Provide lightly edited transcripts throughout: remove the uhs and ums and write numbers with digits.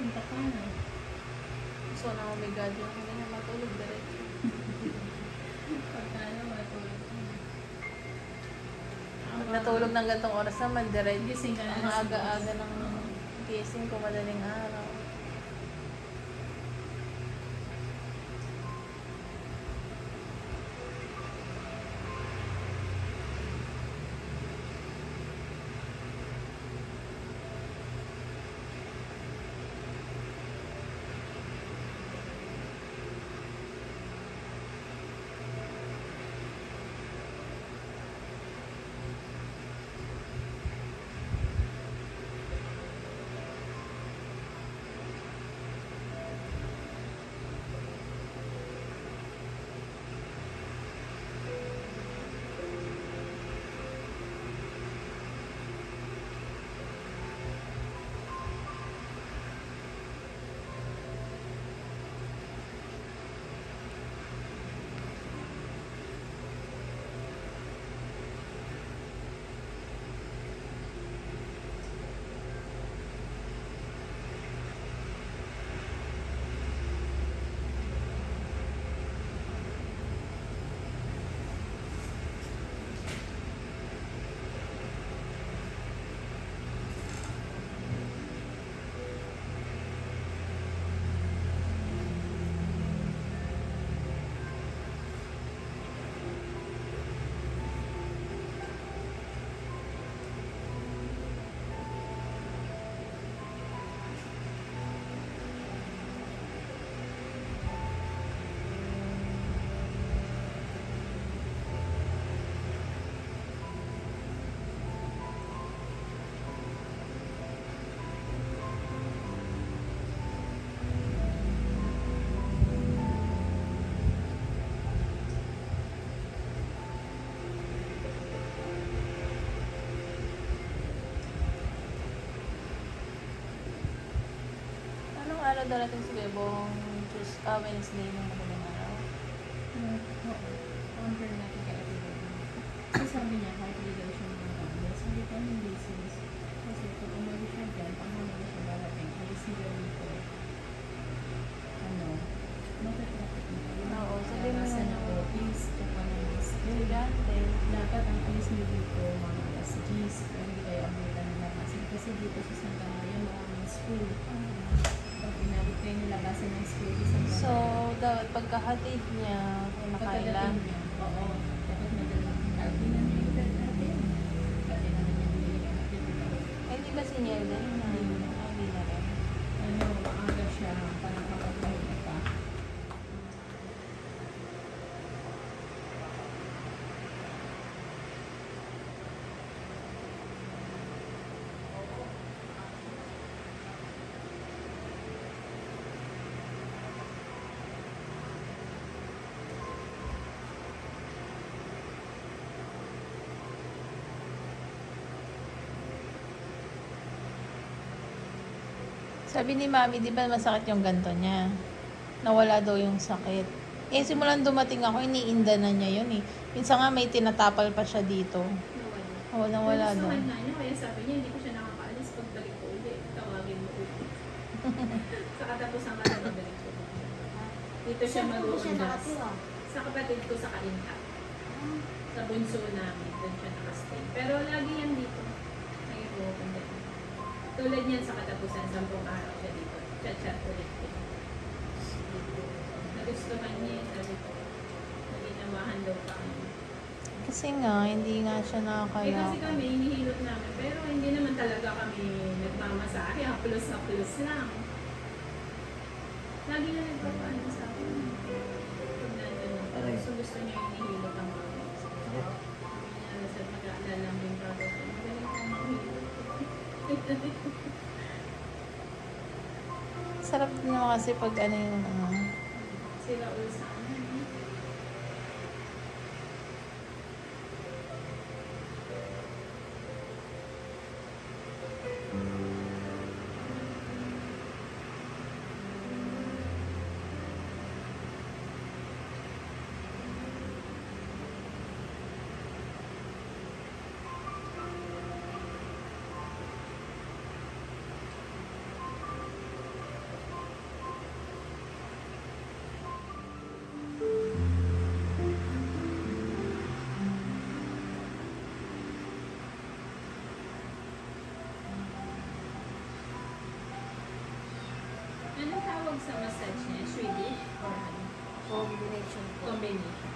Punta ka na. So, na umigad yung hindi na matulog diretso. Pagka na, matulog ka na. Pag natulog ng gantong oras naman, diretso. Gising ka na Ang alas aga-aga 2. ng gising ko madaling araw. Anong araw darating si Bebong? Wednesday ng madaling araw? Oo. Order natin kay everybody. Kasi sabi niya, kahit hindi daw siya magkakabla. Sabi ko, hindi sis. Kasi kung umuwi siya dyan, pag umuwi siya darating, alis niya dito. Matatraffic na. Oo, sabihin mo Nasa na na office, tsaka na school. Estudyante. Dapat ang alis niyo dito, mga alas 10. Pero hindi kayo abutan nila. Kasi dito sa Santa Maria, maraming school. Pag inabot kayo nilabasan ng school sa Santa So, Maria. dapat pagkahatid niya, ay makailan. Pagkadating niya, oo. Dapat madala. Lagi na niya yung pwede natin. Pati naman niya nililigamatid. Eh, hindi ba si Niel din? Hindi na rin. Maaga siya. Parang kapag-lahod pa. Sabi ni Mami, di ba masakit yung ganto niya? Nawala daw yung sakit. Eh, simulan dumating ako, iniinda na niya yun eh. Minsan nga may tinatapal pa siya dito. Nawala. Oo, nawala daw. Gustuhan na niya, kaya sabi niya, hindi ko siya nakakaalis pagbalik ko ulit. Tawagin mo ulit. Sa katapusan ka na babalik ko. Dito siya mag-uundas. Sa kapatid ko sa Kainta. Sa bunso namin, doon siya nakastay. Pero lagi yan dito. Nag-ipupunta dito. Tulad niyan sa katapusan, 10 araw siya dito. Chat-chat ulit. Nagustuhan niya, sabi ko. Naginawahan daw pa kami. Kasi nga, hindi nga siya Kasi nakakaya. kami, hinihilot namin. Pero hindi naman talaga kami nagmamasahe. Haplos lang. Lagi na nagpapaano sa akin. Pag nandun ako. Aray. So gusto niya hinihilot ang mga. Sabi niya, sa mag-aalala lang yung brother ko. Magaling ako manghilot. Sarap din naman kasi pag ano yung Sila ulo sa amin. Anong tawag sa massage niya? Swedish? Or ano? Combination po. Combination.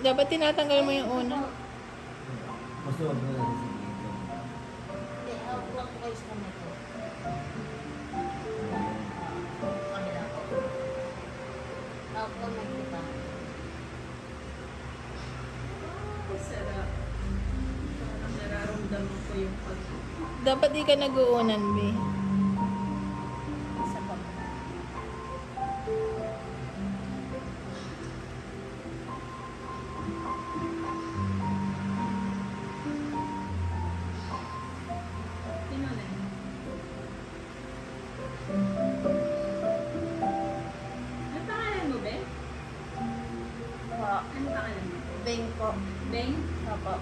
Dapat tinatanggal mo yung una. Gusto mo na sa Hindi, hawak lang po kayo sa kamay ko. Kabila ko. Hawak lang may kita. Sarap. Parang nararamdaman ko yung pag... Dapat di ka nag-uunan, be. Isa pa. Tingnan na. Ano pangalan mo, Ben? Po. Ano pangalan mo? Beng po. Beng? Opo.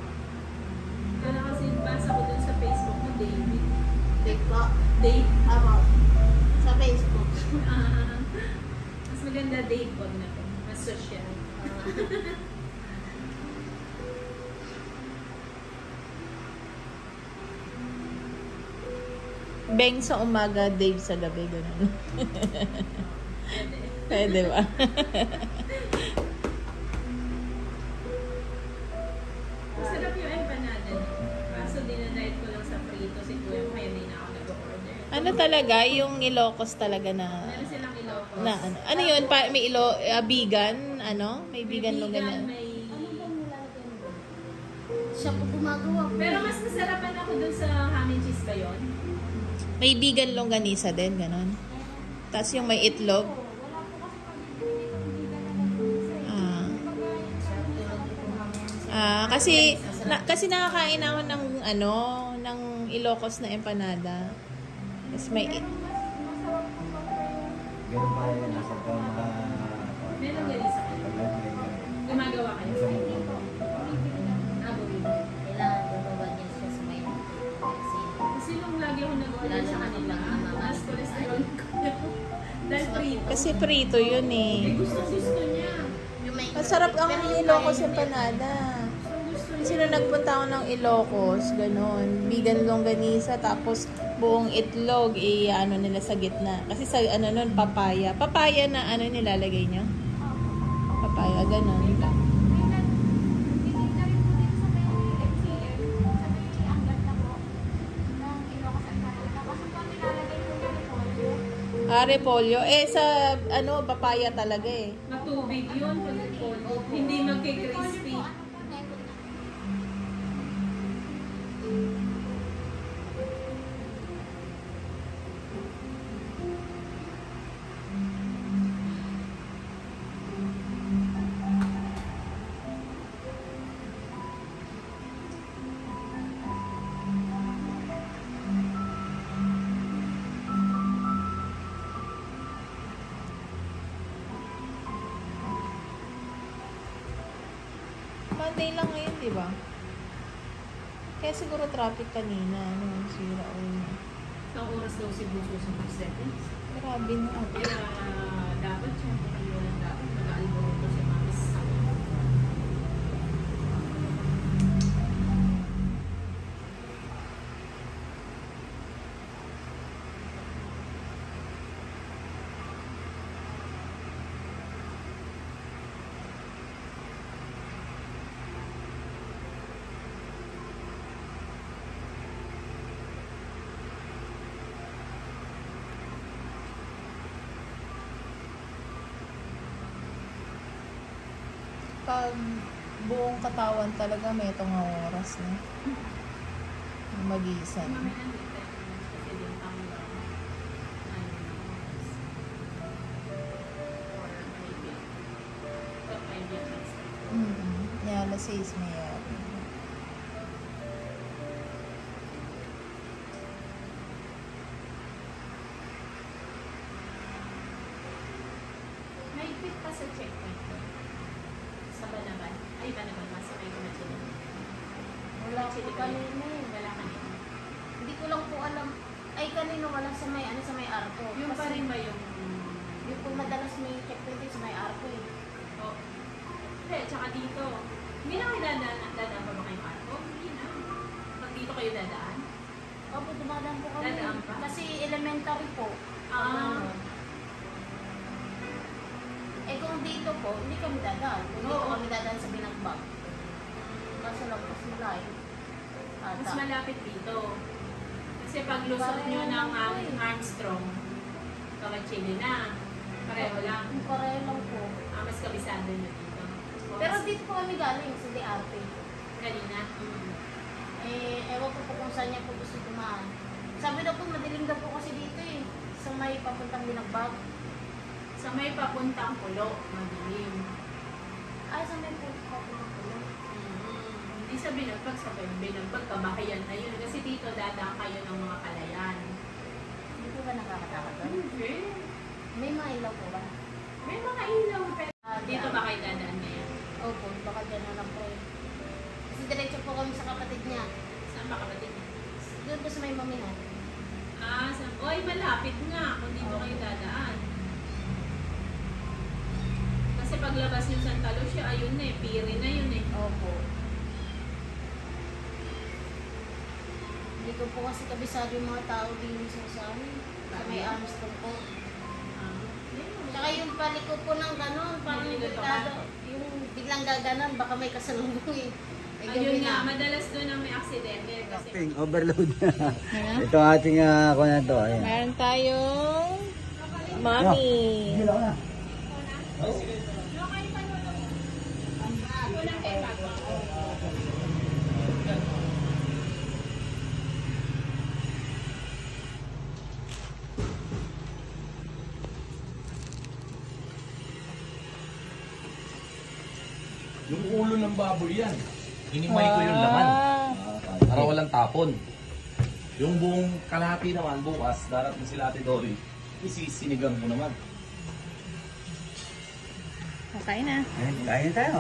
Kala kasi basa ko dun sa Facebook mo, David. Beng po. Dave? Opo. Sa Facebook. Mas maganda Dave, wag na to. Mas social. Beng sa umaga, Dave sa gabi, gano'n. Pwede. Pwede ba? Masarap yung empanada niya. Kaso dinadiet ko lang sa prito si Kuya kaya hindi na ako nag-order. Ano talaga, yung Ilocos talaga na... Meron silang Ilocos. Na ano yun? May vegan? Ano? May vegan May lugar vegan, na. may... Ano ba nilalagay mo? Siya po gumagawa. Pero mas nasarapan ako dun sa ham and cheese ba yun? May vegan longganisa din, gano'n. Tapos yung may itlog. Wala po kasi pag-ibigay ng bigan na nag-iisa. Ah. Siya tulog po mamaya. Kasi nakakain ako ng ano, ng Ilocos na empanada. Tapos may Ganun pa rin, nasa pa mga... Meron ganun sa kanila. Gumagawa kayo. Ah, bumili. Kailangan bumabad niya siya sa may vaccine. Kasi nung lagi ako nag-order sa kanila, mas cholesterol ko. Dahil prito. kasi prito yun Eh, eh. gusto niya. Yung may... Masarap ang Pero Ilocos yung empanada. Gusto Kasi niya. nung nagpunta ako ng Ilocos, gano'n, vegan longganisa, tapos buong itlog, ano nila sa gitna. Kasi sa, ano nun, papaya. Papaya na, ano nilalagay nyo? Papaya, gano'n. Ah, repolyo. Sa, ano, papaya talaga eh. Matubig yun pag repolyo. Hindi magki-crispy. Monday lang ngayon, di ba? Kaya siguro traffic kanina, ano, sira ulo. Isang oras daw si Buso sa seconds. Grabe na. Kaya dapat siya walang dapat mag-aalboroto si Mami sa sakit. Pag buong katawan talaga may itong oras na. Magisan. Mami nandito kasi din ang or maybe 5 years. Yeah, alas 6 may May fit pa sa checkpoint ko. Sa Banaban. Ay, Banaban. Masakay ko na sila. Wala po kanina eh. Wala kanina. Hindi ko lang po alam. Ay, kanino wala sa may, ano, sa may arko. Yung pa rin ba yung... Yung po madalas may checkpoint din sa may arko eh. Oh. Hindi, tsaka dito. Hindi na kailangan pa ba kayong arko? Dito kayo dadaan? Opo, dumadaan po kami. Dadaan pa? Kasi elementary po. Ah. Eh kung dito po, hindi kami dadaan. Kung dito Oo. kami dadaan sa Binagbag. Kaso lang mas malayo. Mas malapit dito. Kasi pag lusot nyo ng Armstrong, Kamachili na. Pareho lang. Pareho lang po. Mas kabisado nyo dito. Pero dito po kami galing sa DRT. Kanina? Ewan ko po kung saan niya po gusto dumaan. Sabi daw po, madilim daw po kasi dito eh. Sa may papuntang Binagbag. Sa may papuntang Pulo, madilim. Ay, sa may papuntang Pulo. Hindi sa Binagbag, sa Binagbag, kabahayan na yun. Kasi dito dadaan kayo ng mga palayan. Hindi po ba nakakatakot doon? Hindi. May mga ilaw po ba? May mga ilaw. Pero dito ba kayo dadaan ngayon? Opo, baka dyan na lang po eh. Kasi diretso po kami sa kapatid niya. Saan ba kapatid niya? Doon po sa may mamihan. Oy, malapit nga kung dito kayo dadaan. Kasi paglabas yung Santa Lucia, ayun na eh, Piri na yun eh. Opo. Hindi ko po kasi kabisado yung mga tao din sa amin. Sa may Armstrong po. Tsaka yung paliko po ng ganon, parang delikado. Yung biglang gaganon, baka may kasalubong eh. Ayun nga, madalas doon ang may aksidente. Kasi Overload. Ano? Ito ang ating kuha na ito. Ayan. Meron tayong mami. Hilaw na. Yung ulo ng baboy yan. Hinimay ko yung laman. Para walang tapon. Yung buong kalahati naman bukas, darating sila Ate Dory. Isisinigang mo naman. Okay na. Kain tayo.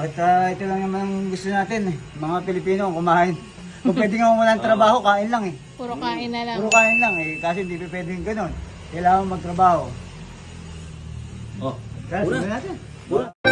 Ito lang naman ang gusto natin. Mga Pilipino kumain. Kung pwede nga walang trabaho, kain lang eh. Puro kain na lang. Puro kain lang eh. Kasi hindi pwedeng ganun. Kailangan magtrabaho. Oh, Kaya una. natin. Una.